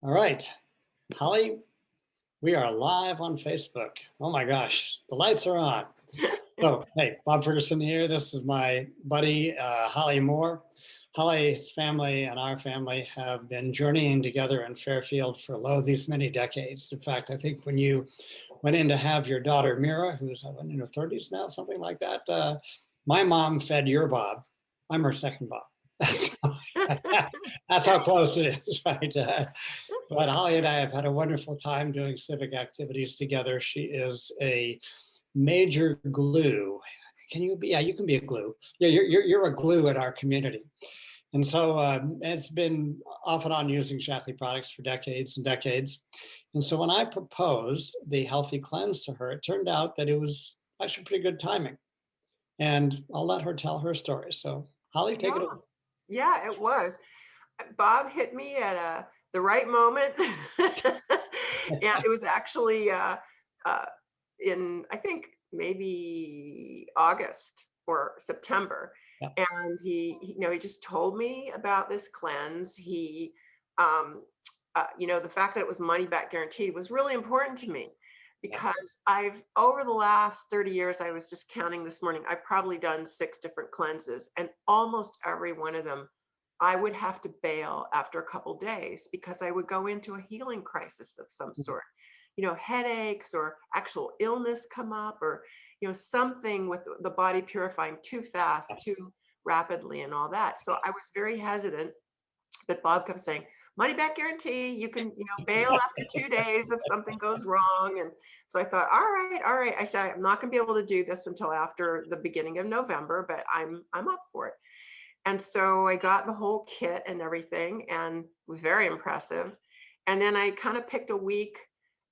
All right, Holly, we are live on Facebook. Oh my gosh, the lights are on. So, hey, Bob Ferguson here. This is my buddy, Holly Moore. Holly's family and our family have been journeying together in Fairfield for these many decades. In fact, I think when you went in to have your daughter, Mira, who's in her 30s now, something like that, my mom fed your Bob. I'm her second Bob. That's how close it is, right? But Holly and I have had a wonderful time doing civic activities together. She is a major glue. Can you be? Yeah, you can be a glue. Yeah, you're a glue in our community. And so it's been off and on using Shaklee products for decades and decades. And so when I proposed the Healthy Cleanse to her, it turned out that it was actually pretty good timing. And I'll let her tell her story. So Holly, take it Yeah, away. yeah, it was. Bob hit me at the right moment. And it was actually uh, in, I think, maybe August or September. Yeah. And he just told me about this cleanse. Um, the fact that it was money back guaranteed was really important to me Yeah. because over the last 30 years, I was just counting this morning, I've probably done 6 different cleanses, and almost every one of them I would have to bail after a couple days because I would go into a healing crisis of some sort. Headaches or actual illness come up, or something with the body purifying too fast, too rapidly, and all that. So I was very hesitant, but Bob kept saying, money back guarantee, you can, bail after 2 days if something goes wrong. And so I thought, all right. I said, I'm not going to be able to do this until after the beginning of November, but I'm up for it. And so I got the whole kit and everything, and it was very impressive. And then I kind of picked a week.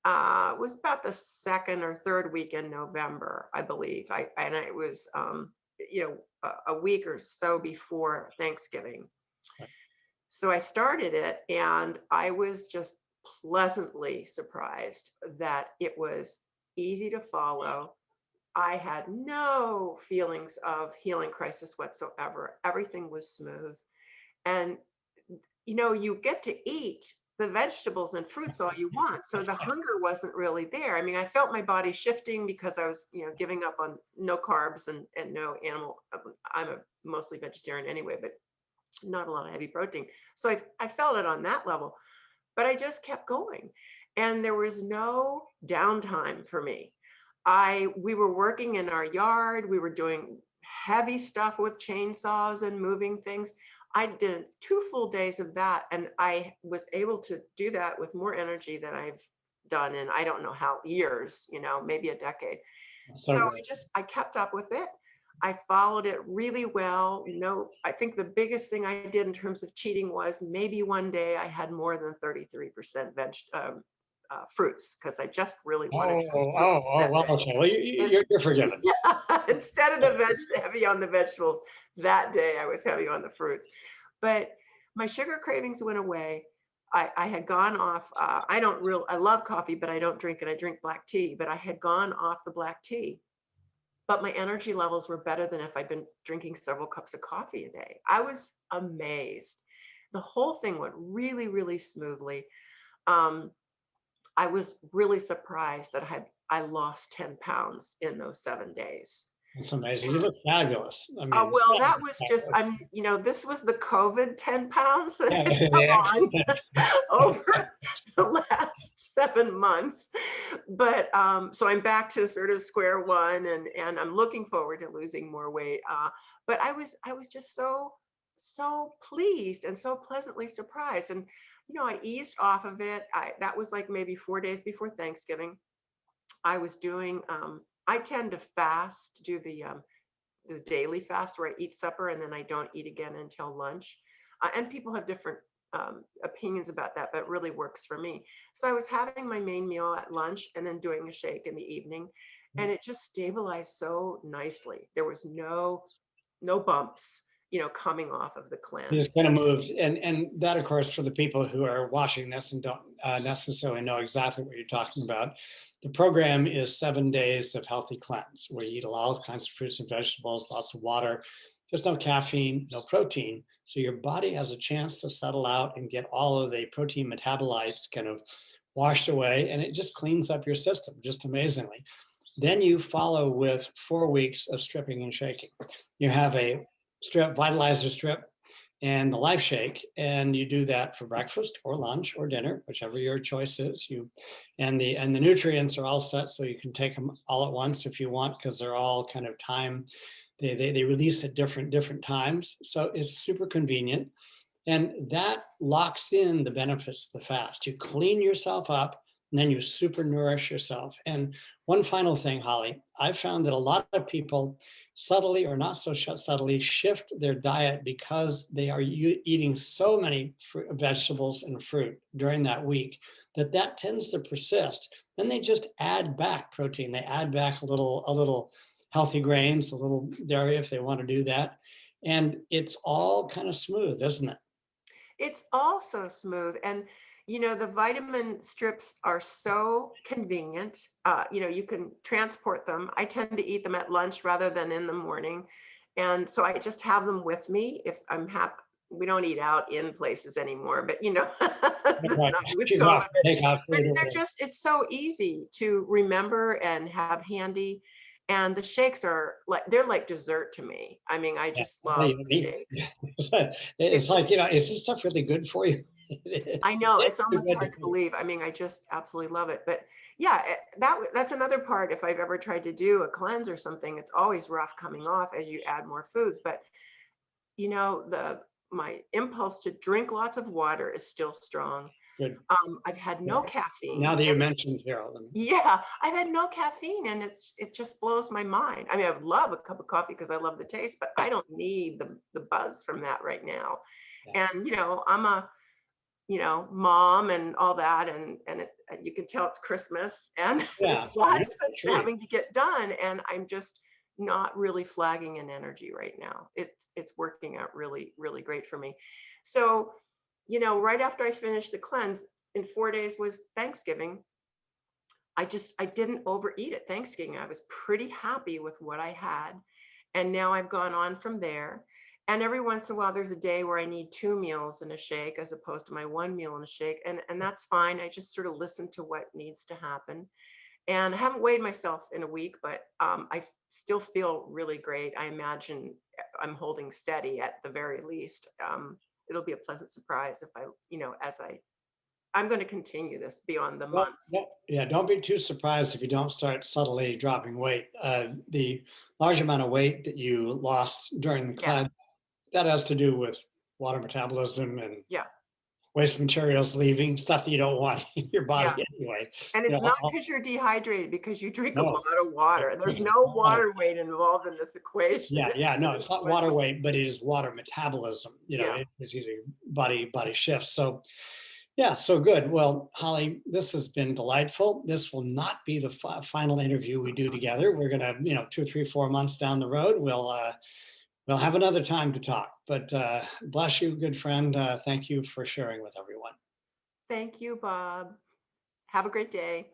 It was about the second or third week in November, I believe. It was a week or so before Thanksgiving. So I started it, and I was just pleasantly surprised that it was easy to follow. I had no feelings of healing crisis whatsoever. Everything was smooth. And, you get to eat the vegetables and fruits all you want. So the hunger wasn't really there. I mean, I felt my body shifting because I was, giving up on no carbs and no animal. I'm a mostly vegetarian anyway, but not a lot of heavy protein. So I felt it on that level, but I just kept going. And there was no downtime for me. We were working in our yard. We were doing heavy stuff with chainsaws and moving things. I did 2 full days of that, and I was able to do that with more energy than I've done in I don't know how years, maybe a decade. So So good. I kept up with it. I followed it really well. I think the biggest thing I did in terms of cheating was maybe one day I had more than 33% fruits because I just really wanted some fruits that Well, day. okay. Well, And you're forgiven. yeah, instead of heavy on the vegetables, that day I was heavy on the fruits. But my sugar cravings went away. I had gone off. I love coffee, but I don't drink it. I drink black tea, but I had gone off the black tea. But my energy levels were better than if I'd been drinking several cups of coffee a day. I was amazed. The whole thing went really, really smoothly. Um, I was really surprised that I lost 10 pounds in those 7 days. It's amazing. You look fabulous. I mean, Well, that was just, this was the COVID 10 pounds that yeah, had come on over the last 7 months. But so I'm back to sort of square one, and I'm looking forward to losing more weight. But I was just so pleased and so pleasantly surprised. And, I eased off of it. That was like maybe 4 days before Thanksgiving. I was doing, I tend to fast, do the daily fast where I eat supper and then I don't eat again until lunch. And people have different opinions about that, but it really works for me. So I was having my main meal at lunch and then doing a shake in the evening, and it just stabilized so nicely. There was no bumps, coming off of the you just cleanse. kind of moved, and that, of course, for the people who are watching this and don't necessarily know exactly what you're talking about, the program is 7 days of healthy cleanse, where you eat all kinds of fruits and vegetables, lots of water, just no caffeine, no protein, So your body has a chance to settle out and get all of the protein metabolites kind of washed away, and it just cleans up your system just amazingly. Then you follow with 4 weeks of stripping and shaking. You have a strip, vitalizer strip, and the life shake, and you do that for breakfast or lunch or dinner, whichever your choice is. And the nutrients are all set, so you can take them all at once if you want, because they're all kind of time. They release at different times, so it's super convenient. And that locks in the benefits of the fast. You clean yourself up, and then you super nourish yourself. And one final thing, Holly, I've found that a lot of people subtly or not so subtly shift their diet because they are eating so many vegetables and fruit during that week that tends to persist. Then they just add back protein. They add back a little healthy grains, a little dairy if they want to do that. And it's all kind of smooth, isn't it? It's all so smooth. And, the vitamin strips are so convenient. You can transport them. I tend to eat them at lunch rather than in the morning. And so I just have them with me if I'm happy. We don't eat out in places anymore, but Right. not with Take COVID. off, take off But food or they're whatever. just, it's so easy to remember and have handy. And the shakes are like, they're like dessert to me. I mean, I Yeah. just Well, love you the need- shakes. It's It's like, is this stuff really good for you? I know, It's it's too almost good hard to to- believe. I mean, I just absolutely love it. But yeah, that's another part. If I've ever tried to do a cleanse or something, it's always rough coming off as you add more foods. But the my impulse to drink lots of water is still strong. Good. I've had Yeah. no caffeine, Now that you and it's mentioned Harold, yeah, I've had no caffeine, and it just blows my mind. I mean, I would love a cup of coffee because I love the taste, but I don't need the buzz from that right now. yeah, And I'm a mom and all that, and you can tell it's Christmas, and there's yeah, yeah, lots that's true. having to get done, and I'm just not really flagging in energy right now. It's working out really, really great for me. So, right after I finished the cleanse, in 4 days was Thanksgiving. I didn't overeat at Thanksgiving. I was pretty happy with what I had. And now I've gone on from there. And every once in a while, there's a day where I need 2 meals and a shake as opposed to my 1 meal and a shake. And that's fine. I just sort of listen to what needs to happen. And I haven't weighed myself in a week, but still feel really great. I imagine I'm holding steady at the very least. It'll be a pleasant surprise if I'm going to continue this beyond the Well, month. yeah, don't be too surprised if you don't start subtly dropping weight. The large amount of weight that you lost during the Yeah. cleanse, that has to do with water metabolism and Yeah. waste materials leaving, stuff that you don't want in your Yeah. body anyway. And You it's know, not because you're dehydrated, because you drink a no, lot of water. There's it's no water. water weight involved in this equation. Yeah, yeah, no, it's not water weight, but it is water metabolism. Yeah. It's either body shifts. So yeah, so good. Well, Holly, this has been delightful. This will not be the final interview we do together. We're gonna, 2, 3, 4 months down the road, we'll have another time to talk. But bless you, good friend. Thank you for sharing with everyone. Thank you, Bob. Have a great day.